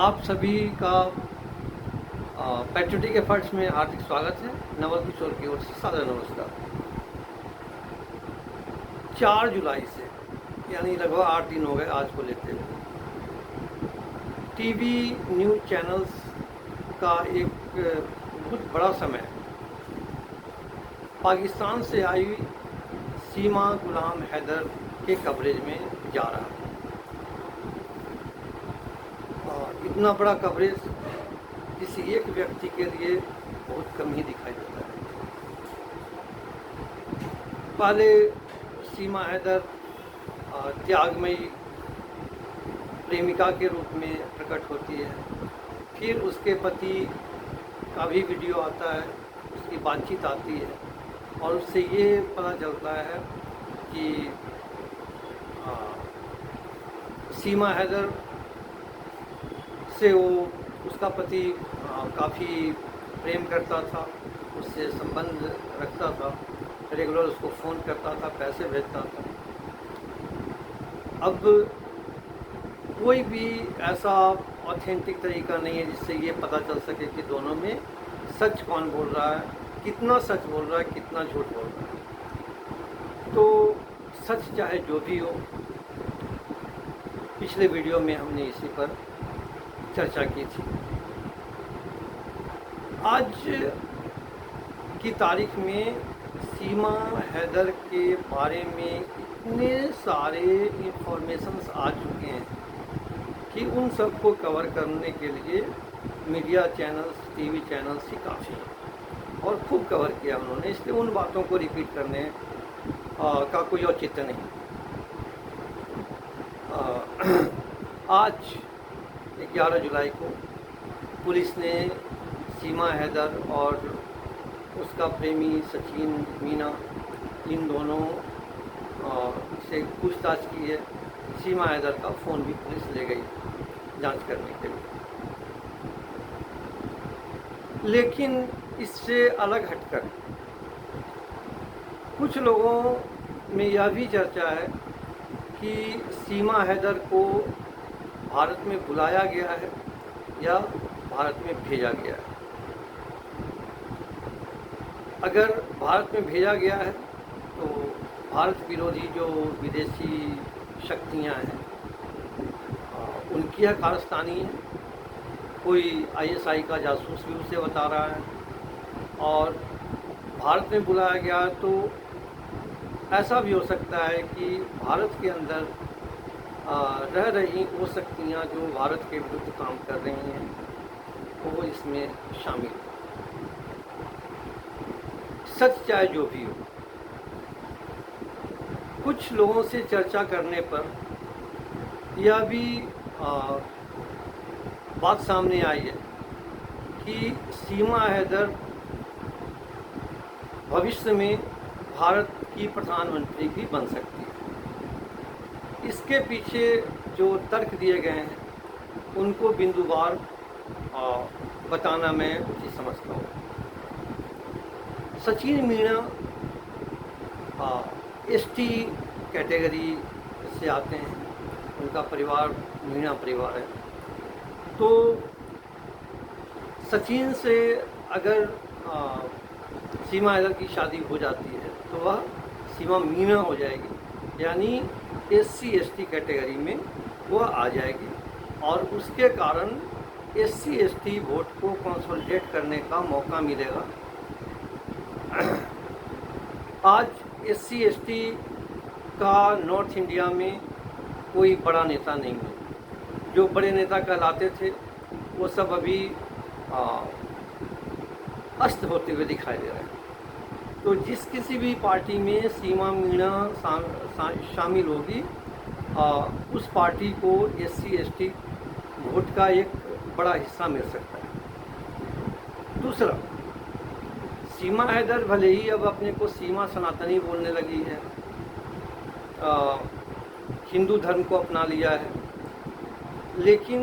आप सभी का पैट्रियोटिक एफर्ट्स में हार्दिक स्वागत है। नवल किशोर की ओर से सादर नमस्कार। 4 जुलाई से यानी लगभग 8 दिन हो गए आज को लेते हुए टीवी न्यूज़ चैनल्स का एक बहुत बड़ा समय पाकिस्तान से आई सीमा गुलाम हैदर के कवरेज में जा रहा है। इतना बड़ा कवरेज किसी एक व्यक्ति के लिए बहुत कम ही दिखाई देता है। पहले सीमा हैदर त्यागमयी प्रेमिका के रूप में प्रकट होती है, फिर उसके पति का भी वीडियो आता है, उसकी बातचीत आती है और उससे ये पता चलता है कि सीमा हैदर से वो उसका पति काफ़ी प्रेम करता था, उससे संबंध रखता था, रेगुलर उसको फ़ोन करता था, पैसे भेजता था। अब कोई भी ऐसा ऑथेंटिक तरीका नहीं है जिससे ये पता चल सके कि दोनों में सच कौन बोल रहा है, कितना सच बोल रहा है, कितना झूठ बोल रहा है। तो सच चाहे जो भी हो, पिछले वीडियो में हमने इसी पर चर्चा की थी। आज की तारीख में सीमा हैदर के बारे में इतने सारे इंफॉर्मेशंस आ चुके हैं कि उन सबको कवर करने के लिए मीडिया चैनल्स, टीवी चैनल्स ही काफ़ी हैं और खूब कवर किया उन्होंने, इसलिए उन बातों को रिपीट करने का कोई औचित्य नहीं। आज 11 जुलाई को पुलिस ने सीमा हैदर और उसका प्रेमी सचिन मीना इन दोनों से पूछताछ की है। सीमा हैदर का फ़ोन भी पुलिस ले गई जांच करने के लिए। लेकिन इससे अलग हटकर कुछ लोगों में यह भी चर्चा है कि सीमा हैदर को भारत में बुलाया गया है या भारत में भेजा गया है। अगर भारत में भेजा गया है तो भारत विरोधी जो विदेशी शक्तियां हैं उनकी यह कारस्तानी है। कोई आईएसआई का जासूस भी उसे बता रहा है। और भारत में बुलाया गया तो ऐसा भी हो सकता है कि भारत के अंदर रह रही वो शक्तियाँ जो भारत के विरुद्ध काम कर रही हैं वो इसमें शामिल। सच चाहे जो भी हो, कुछ लोगों से चर्चा करने पर यह भी बात सामने आई है कि सीमा हैदर भविष्य में भारत की प्रधानमंत्री भी बन सकती है। इसके पीछे जो तर्क दिए गए हैं उनको बिंदुवार बताना मैं उचित समझता हूँ। सचिन मीणा एसटी कैटेगरी से आते हैं, उनका परिवार मीणा परिवार है। तो सचिन से अगर सीमा हैदर की शादी हो जाती है तो वह सीमा मीणा हो जाएगी, यानी SC ST कैटेगरी में वह आ जाएगी और उसके कारण SC ST वोट को कंसोलिडेट करने का मौका मिलेगा। आज SC ST का नॉर्थ इंडिया में कोई बड़ा नेता नहीं है। जो बड़े नेता कहलाते थे वो सब अभी अस्त होते हुए दिखाई दे रहे हैं। तो जिस किसी भी पार्टी में सीमा मीणा शामिल होगी उस पार्टी को SC ST वोट का एक बड़ा हिस्सा मिल सकता है। दूसरा, सीमा हैदर भले ही अब अपने को सीमा सनातनी बोलने लगी है, हिंदू धर्म को अपना लिया है, लेकिन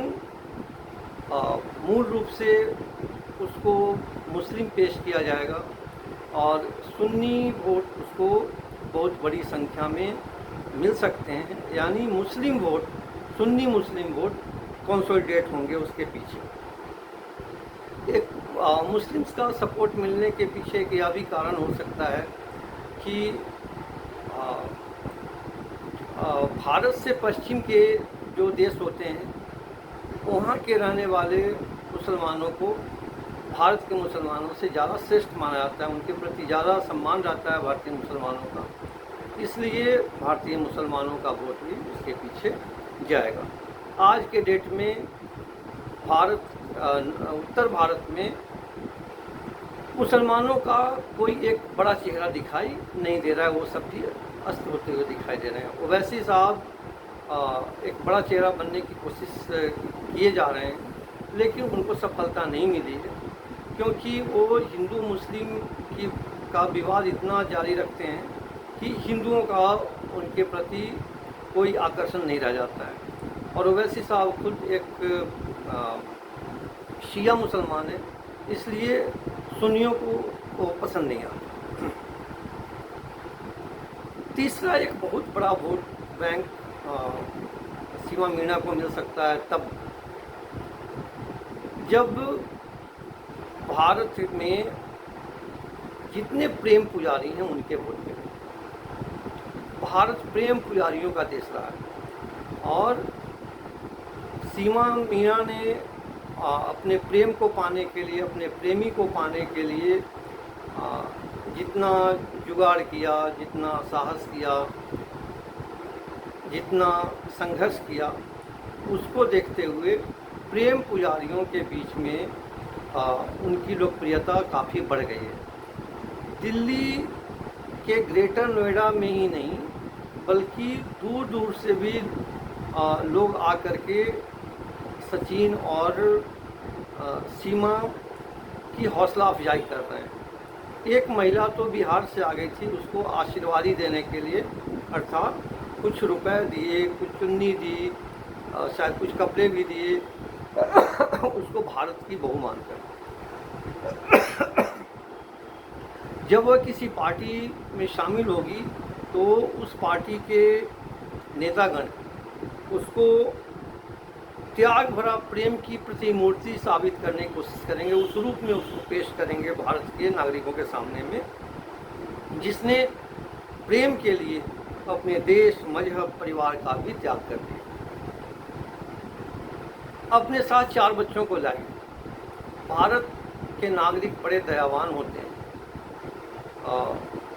मूल रूप से उसको मुस्लिम पेश किया जाएगा और सुन्नी वोट उसको बहुत बड़ी संख्या में मिल सकते हैं। यानी मुस्लिम वोट, सुन्नी मुस्लिम वोट कंसोलिडेट होंगे उसके पीछे। एक मुस्लिम्स का सपोर्ट मिलने के पीछे एक यह भी कारण हो सकता है कि आ, भारत से पश्चिम के जो देश होते हैं वहाँ के रहने वाले मुसलमानों को भारत के मुसलमानों से ज़्यादा श्रेष्ठ माना जाता है, उनके प्रति ज़्यादा सम्मान रहता है भारतीय मुसलमानों का, इसलिए भारतीय मुसलमानों का वोट भी उसके पीछे जाएगा। आज के डेट में उत्तर भारत में मुसलमानों का कोई एक बड़ा चेहरा दिखाई नहीं दे रहा है, वो सब भी अस्त होते हुए दिखाई दे रहे हैं। ओवैसी साहब एक बड़ा चेहरा बनने की कोशिश किए जा रहे हैं, लेकिन उनको सफलता नहीं मिली है, क्योंकि वो हिंदू मुस्लिम का विवाद इतना जारी रखते हैं कि हिंदुओं का उनके प्रति कोई आकर्षण नहीं रह जाता है। और ओवैसी साहब खुद एक शिया मुसलमान है, इसलिए सुन्नियों को वो पसंद नहीं आता। तीसरा एक बहुत बड़ा वोट बैंक सीमा मीणा को मिल सकता है तब जब भारत में जितने प्रेम पुजारी हैं उनके वोट मिले। भारत प्रेम पुजारियों का देश रहा है और सीमा मीणा ने अपने प्रेम को पाने के लिए, अपने प्रेमी को पाने के लिए जितना जुगाड़ किया, जितना साहस किया, जितना संघर्ष किया, उसको देखते हुए प्रेम पुजारियों के बीच में उनकी लोकप्रियता काफ़ी बढ़ गई है। दिल्ली के ग्रेटर नोएडा में ही नहीं बल्कि दूर दूर से भी लोग आकर के सचिन और सीमा की हौसला अफजाई कर रहे हैं। एक महिला तो बिहार से आ गई थी उसको आशीर्वादी देने के लिए, अर्थात कुछ रुपए दिए, कुछ चुन्नी दी, शायद कुछ कपड़े भी दिए उसको भारत की बहू मानकर। जब वह किसी पार्टी में शामिल होगी तो उस पार्टी के नेतागण उसको त्याग भरा प्रेम की प्रतिमूर्ति साबित करने की कोशिश करेंगे, उस रूप में उसको पेश करेंगे भारत के नागरिकों के सामने में, जिसने प्रेम के लिए अपने देश, मजहब, परिवार का भी त्याग कर दिया। अपने साथ 4 बच्चों को लाई। भारत के नागरिक बड़े दयावान होते हैं,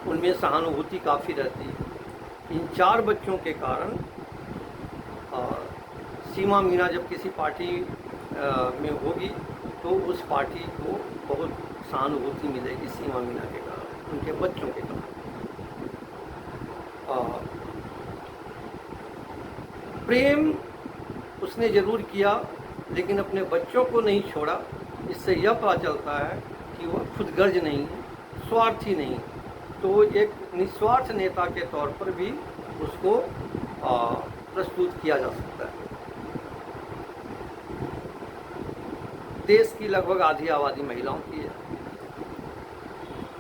उनमें सहानुभूति काफ़ी रहती है। इन 4 बच्चों के कारण सीमा मीणा जब किसी पार्टी में होगी तो उस पार्टी को बहुत सहानुभूति मिलेगी सीमा मीणा के कारण, उनके बच्चों के कारण। प्रेम उसने जरूर किया लेकिन अपने बच्चों को नहीं छोड़ा। इससे यह पता चलता है कि वह खुदगर्ज नहीं है, स्वार्थी नहीं, तो एक निस्वार्थ नेता के तौर पर भी उसको प्रस्तुत किया जा सकता है। देश की लगभग आधी आबादी महिलाओं की है।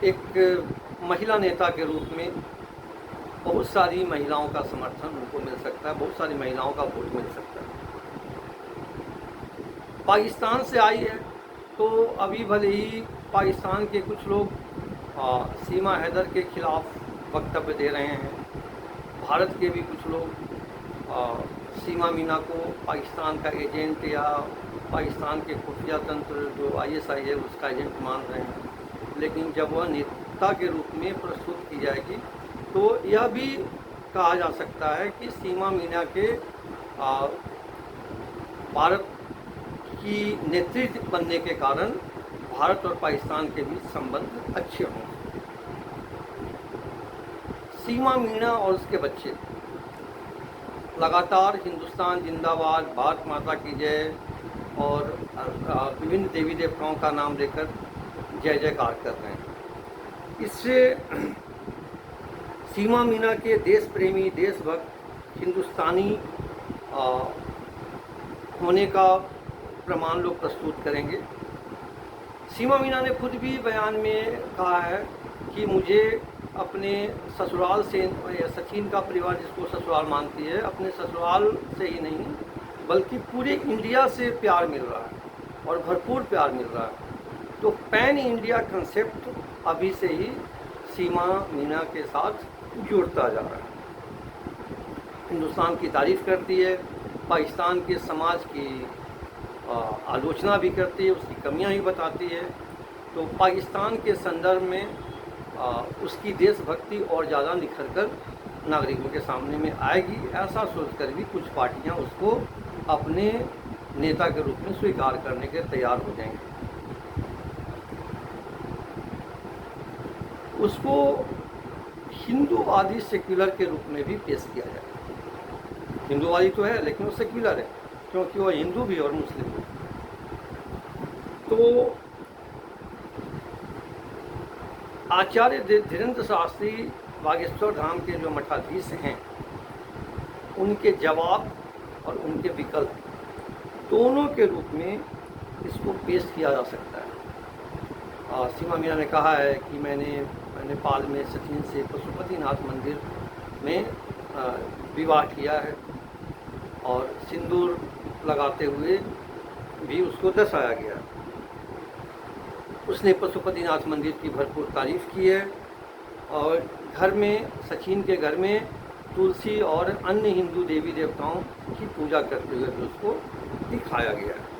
एक महिला नेता के रूप में बहुत सारी महिलाओं का समर्थन उनको मिल सकता है, बहुत सारी महिलाओं का वोट मिल सकता है। पाकिस्तान से आई है तो अभी भले ही पाकिस्तान के कुछ लोग सीमा हैदर के खिलाफ वक्तव्य दे रहे हैं, भारत के भी कुछ लोग सीमा मीणा को पाकिस्तान का एजेंट या पाकिस्तान के खुफिया तंत्र जो ISI है उसका एजेंट मान रहे हैं, लेकिन जब वह नेता के रूप में प्रस्तुत की जाएगी तो यह भी कहा जा सकता है कि सीमा मीणा के भारत की नेतृत्व बनने के कारण भारत और पाकिस्तान के बीच संबंध अच्छे हों। सीमा मीणा और उसके बच्चे लगातार हिंदुस्तान जिंदाबाद, भारत माता की जय और विभिन्न देवी देवताओं का नाम लेकर जय जयकार कर रहे हैं। इससे सीमा मीणा के देश प्रेमी, देशभक्त, हिंदुस्तानी होने का प्रमाण लोग प्रस्तुत करेंगे। सीमा मीणा ने खुद भी बयान में कहा है कि मुझे अपने ससुराल से, सचिन का परिवार जिसको ससुराल मानती है, अपने ससुराल से ही नहीं बल्कि पूरे इंडिया से प्यार मिल रहा है और भरपूर प्यार मिल रहा है। तो पैन इंडिया कंसेप्ट अभी से ही सीमा मीणा के साथ जुड़ता जा रहा है। हिंदुस्तान की तारीफ़ करती है, पाकिस्तान के समाज की आलोचना भी करती है, उसकी कमियां भी बताती है। तो पाकिस्तान के संदर्भ में उसकी देशभक्ति और ज़्यादा निखर कर नागरिकों के सामने में आएगी, ऐसा सोचकर भी कुछ पार्टियां उसको अपने नेता के रूप में स्वीकार करने के तैयार हो जाएंगे। उसको हिंदूवादी सेक्युलर के रूप में भी पेश किया जाएगा। हिंदूवादी तो है लेकिन वो सेक्युलर है, क्योंकि वो हिंदू भी और मुस्लिम भी। तो आचार्य धीरेन्द्र शास्त्री बागेश्वर धाम के जो मठाधीश हैं, उनके जवाब और उनके विकल्प दोनों के रूप में इसको पेश किया जा सकता है। सीमा मीणा ने कहा है कि मैंने नेपाल में सचिन से पशुपतिनाथ मंदिर में विवाह किया है और सिंदूर लगाते हुए भी उसको दर्शाया गया। उसने पशुपतिनाथ मंदिर की भरपूर तारीफ़ की है और घर में, सचिन के घर में तुलसी और अन्य हिंदू देवी देवताओं की पूजा करते हुए भी उसको दिखाया गया है।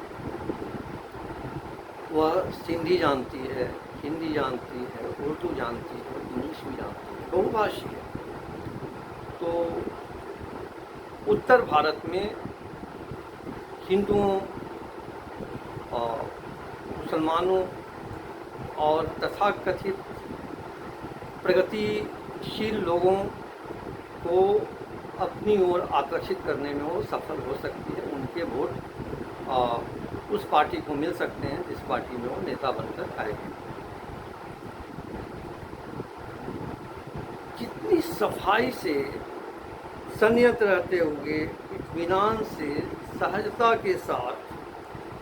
वह सिंधी जानती है, हिंदी जानती है, उर्दू जानती है, इंग्लिश भी जानती है, बहुभाषी है। तो उत्तर भारत में हिंदुओं और मुसलमानों और तथाकथित प्रगतिशील लोगों को अपनी ओर आकर्षित करने में वो सफल हो सकती है। उनके वोट उस पार्टी को मिल सकते हैं जिस पार्टी में वो नेता बनकर आएंगे। जितनी सफाई से, संयत रहते हुए, इत्मीनान से, सहजता के साथ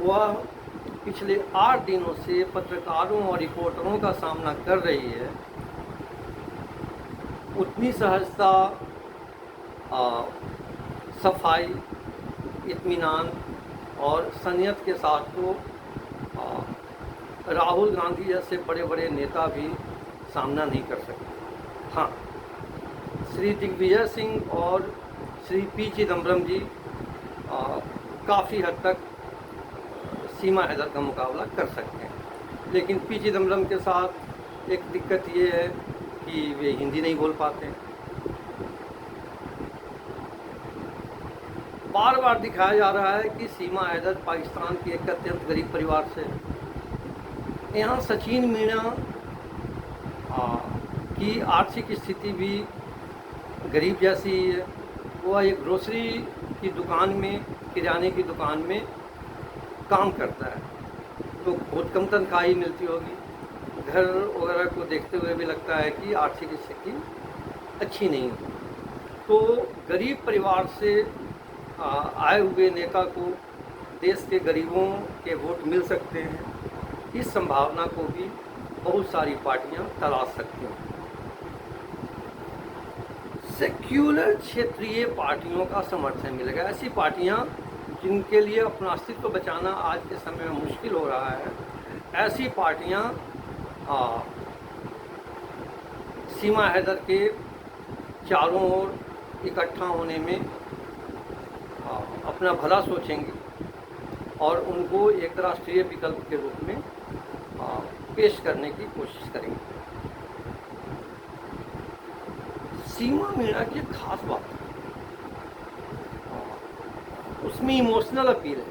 वह पिछले 8 दिनों से पत्रकारों और रिपोर्टरों का सामना कर रही है, उतनी सहजता, सफाई, इत्मीनान और संयत के साथ तो राहुल गांधी जैसे बड़े बड़े नेता भी सामना नहीं कर सकते। हाँ, श्री दिग्विजय सिंह और श्री पी चिदम्बरम जी काफ़ी हद तक सीमा हैदर का मुकाबला कर सकते हैं। लेकिन पी चिदम्बरम के साथ एक दिक्कत ये है कि वे हिंदी नहीं बोल पाते हैं। बार बार दिखाया जा रहा है कि सीमा हैदर पाकिस्तान के एक अत्यंत गरीब परिवार से। यहाँ सचिन मीणा की आर्थिक स्थिति भी गरीब जैसी ही है। वह एक ग्रोसरी की दुकान में, किराने की दुकान में काम करता है, तो बहुत कम तनख्वाही मिलती होगी। घर वगैरह को देखते हुए भी लगता है कि आर्थिक स्थिति अच्छी नहीं है। तो गरीब परिवार से आए हुए नेता को देश के गरीबों के वोट मिल सकते हैं, इस संभावना को भी बहुत सारी पार्टियां तलाश सकती हैं। सेक्युलर क्षेत्रीय पार्टियों का समर्थन मिलेगा। ऐसी पार्टियां जिनके लिए अपना अस्तित्व बचाना आज के समय में मुश्किल हो रहा है, ऐसी पार्टियां सीमा हैदर के चारों ओर इकट्ठा होने में अपना भला सोचेंगे और उनको एक राष्ट्रीय विकल्प के रूप में पेश करने की कोशिश करेंगे। सीमा मीणा की एक खास बात है, उसमें इमोशनल अपील है।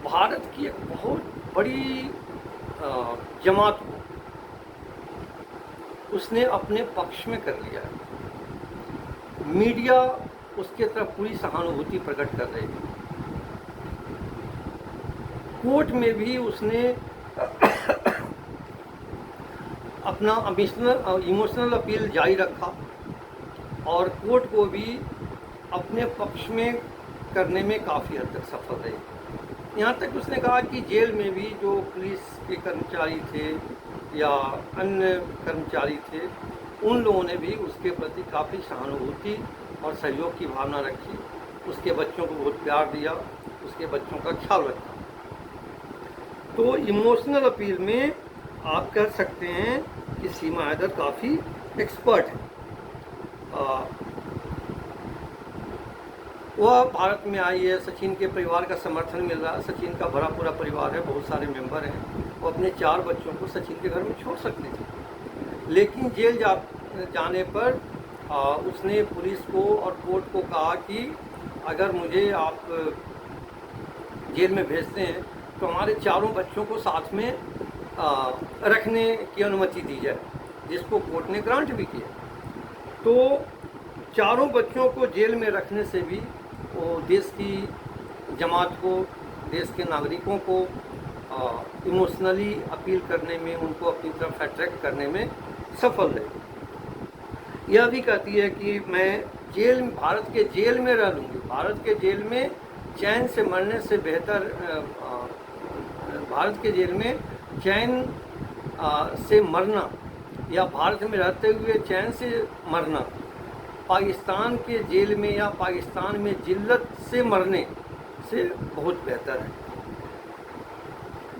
भारत की एक बहुत बड़ी जमात को उसने अपने पक्ष में कर लिया है। मीडिया उसके तरफ पूरी सहानुभूति प्रकट कर रही है। कोर्ट में भी उसने अपना इमोशनल अपील जारी रखा और कोर्ट को भी अपने पक्ष में करने में काफ़ी हद तक सफल रही। यहाँ तक उसने कहा कि जेल में भी जो पुलिस के कर्मचारी थे या अन्य कर्मचारी थे, उन लोगों ने भी उसके प्रति काफ़ी सहानुभूति और सहयोग की भावना रखी, उसके बच्चों को बहुत प्यार दिया, उसके बच्चों का ख्याल रखा। तो इमोशनल अपील में आप कह सकते हैं कि सीमा हैदर काफ़ी एक्सपर्ट है। वह भारत में आई है, सचिन के परिवार का समर्थन मिल रहा है, सचिन का भरा पूरा परिवार है, बहुत सारे मेंबर हैं। वो अपने 4 बच्चों को सचिन के घर में छोड़ सकती थी, लेकिन जेल जाने पर उसने पुलिस को और कोर्ट को कहा कि अगर मुझे आप जेल में भेजते हैं तो हमारे 4 बच्चों को साथ में रखने की अनुमति दी जाए, जिसको कोर्ट ने ग्रांट भी किया। तो 4 बच्चों को जेल में रखने से भी वो देश की जमात को, देश के नागरिकों को इमोशनली अपील करने में, उनको अपनी तरफ अट्रैक्ट करने में सफल रही। यह भी कहती है कि मैं भारत के जेल में रह लूँगी, भारत के जेल में चैन से मरने से बेहतर, भारत के जेल में चैन से मरना या भारत में रहते हुए चैन से मरना पाकिस्तान के जेल में या पाकिस्तान में जिल्लत से मरने से बहुत बेहतर है।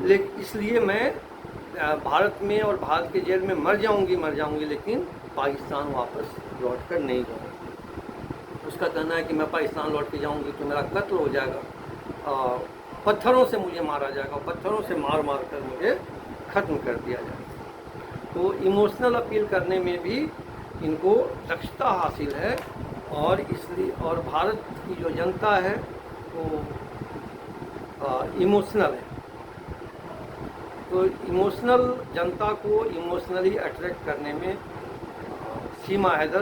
लेकिन इसलिए मैं भारत में और भारत के जेल में मर जाऊंगी, लेकिन पाकिस्तान वापस लौट कर नहीं जाऊँगी। उसका कहना है कि मैं पाकिस्तान लौट के जाऊंगी तो मेरा कत्ल हो जाएगा, पत्थरों से मुझे मारा जाएगा, पत्थरों से मार कर मुझे ख़त्म कर दिया जाएगा। तो इमोशनल अपील करने में भी इनको दक्षता हासिल है, और इसलिए और भारत की जो जनता है वो इमोशनल है। तो इमोशनल जनता को इमोशनली अट्रैक्ट करने में सीमा हैदर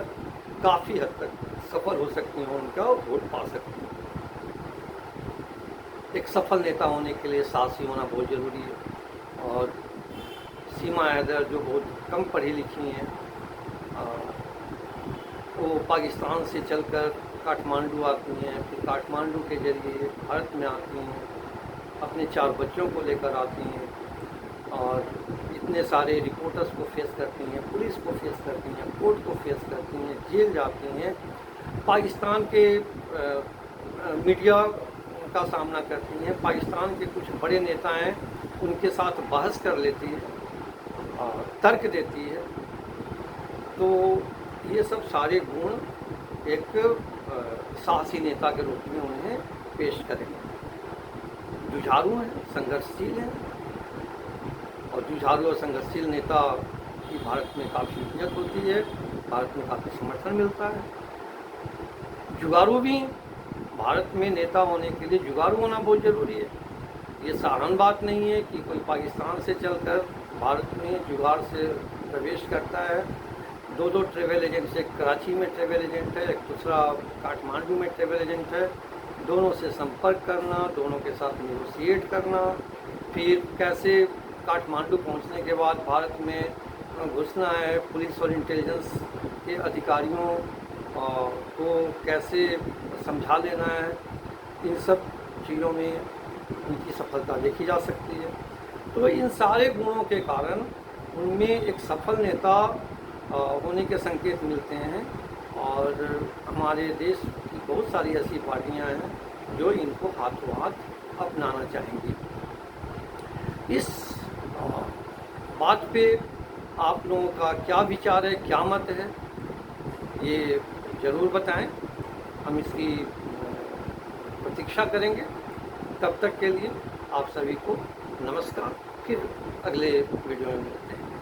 काफ़ी हद तक सफल हो सकती हैं, उनका वोट पा सकती हैं। एक सफल नेता होने के लिए साहसी होना बहुत ज़रूरी है, और सीमा हैदर जो बहुत कम पढ़ी लिखी हैं, वो पाकिस्तान से चलकर काठमांडू आती हैं, फिर काठमांडू के जरिए भारत में आती हैं, अपने 4 बच्चों को लेकर आती हैं, और इतने सारे रिपोर्टर्स को फेस करती हैं, पुलिस को फेस करती हैं, कोर्ट को फेस करती हैं, जेल जाती हैं, पाकिस्तान के मीडिया का सामना करती हैं, पाकिस्तान के कुछ बड़े नेता हैं उनके साथ बहस कर लेती है, तर्क देती है। तो ये सब सारे गुण एक साहसी नेता के रूप में उन्हें पेश करेंगे। जुझारू हैं, संघर्षशील हैं, और जुझारू और संघर्षशील नेता की भारत में काफ़ी इज्जत होती है, भारत में काफ़ी समर्थन मिलता है। जुगारू भी, भारत में नेता होने के लिए जुगारू होना बहुत ज़रूरी है। ये साधारण बात नहीं है कि कोई पाकिस्तान से चलकर भारत में जुगाड़ से प्रवेश करता है। 2 ट्रैवल एजेंट्स, एक कराची में ट्रैवल एजेंट है, एक दूसरा काठमांडू में ट्रैवल एजेंट है। दोनों से संपर्क करना, दोनों के साथ नेगोशिएट करना, फिर कैसे काठमांडू पहुंचने के बाद भारत में घुसना है, पुलिस और इंटेलिजेंस के अधिकारियों को कैसे समझा लेना है, इन सब चीज़ों में उनकी सफलता देखी जा सकती है। तो इन सारे गुणों के कारण उनमें एक सफल नेता होने के संकेत मिलते हैं, और हमारे देश की बहुत सारी ऐसी पार्टियां हैं जो इनको हाथों हाथ अपनाना चाहेंगी। इस बात पे आप लोगों का क्या विचार है, क्या मत है, ये ज़रूर बताएं। हम इसकी प्रतीक्षा करेंगे। तब तक के लिए आप सभी को नमस्कार। फिर अगले वीडियो में मिलते हैं।